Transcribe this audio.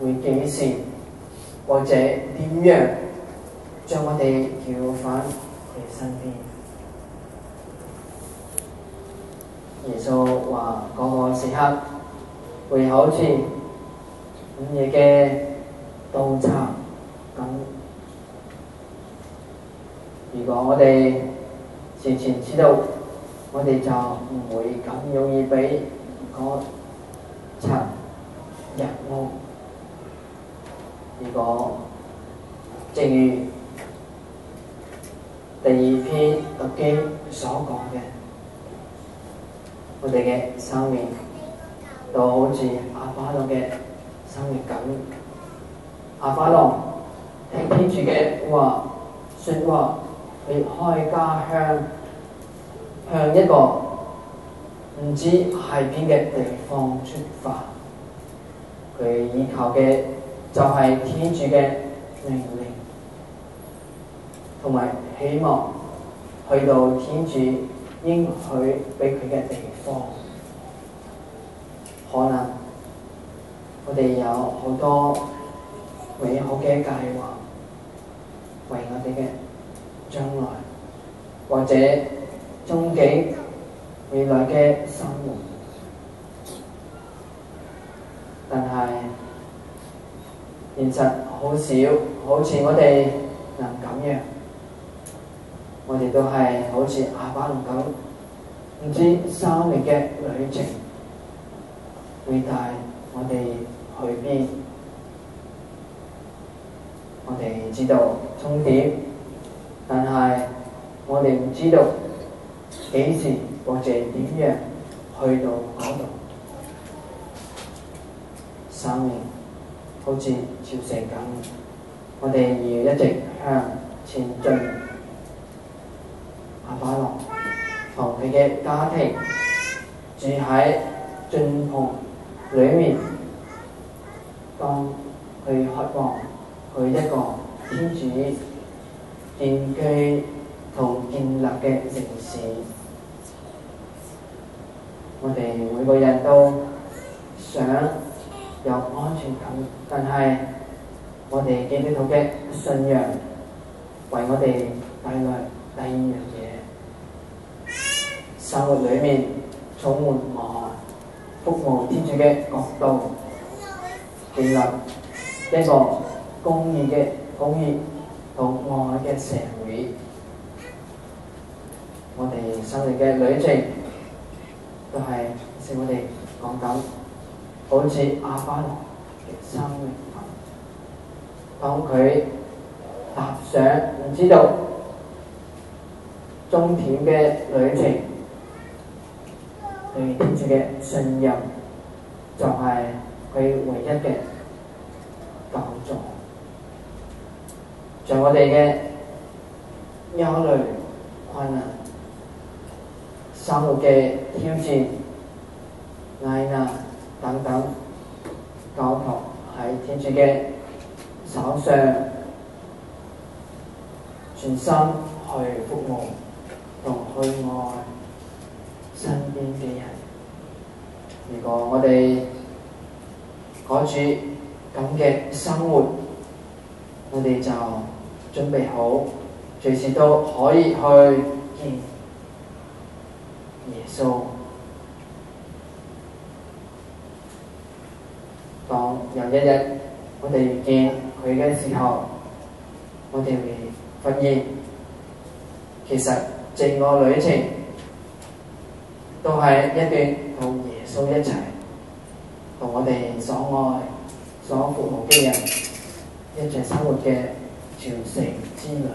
會幾時或者點樣將我哋叫返佢身邊。耶穌話嗰個時刻會好似午夜嘅盜賊咁。如果我哋事前知道，我哋就唔會咁容易俾嗰賊入屋。如果正如第二篇讀經所講嘅，我哋嘅生命就好似亞巴郎嘅生命咁。亞巴郎聽天主嘅話説話，離開家鄉，向一個唔知係邊嘅地方出發。佢依靠嘅就係天主嘅命令，同埋希望去到天主應許俾佢嘅地方。可能我哋有好多美好嘅計劃，為我哋嘅將來或者憧憬未來嘅生活，但係現實好少好似我哋能咁樣。我哋都係好似亞巴郎咁，唔知3年嘅旅程會帶我哋去邊。我哋知道終點，但係我哋唔知道幾時或者點樣去到嗰度。生命好似潮汐咁，我哋要一直向前進。亞巴郎同佢嘅家庭住喺帳篷裏面，當佢渴望去一個天主建居同建立嘅城市。我哋每個人都想有安全感，但係我哋基督徒嘅信仰為我哋帶來第二樣嘢，生活裏面充滿愛、服務天主嘅角度，建立一個公義同愛嘅社會。我哋生命嘅旅程都係似我哋講緊，好似亞巴郎嘅生命咁。當佢踏上唔知道終點嘅旅程，對天主嘅信任就係佢唯一嘅救助。在我哋嘅憂慮、困難、生活嘅挑戰、危難等等，交託喺天主嘅手上，全心去服務同去愛身邊嘅人。如果我哋過住咁嘅生活，我哋就準備好隨時都可以去見耶穌。當有一日我哋遇見佢嘅時候，我哋會發現其實整個旅程都係一段同耶穌一齊，同我哋所愛所服務嘅人一齊生活嘅朝聖之旅。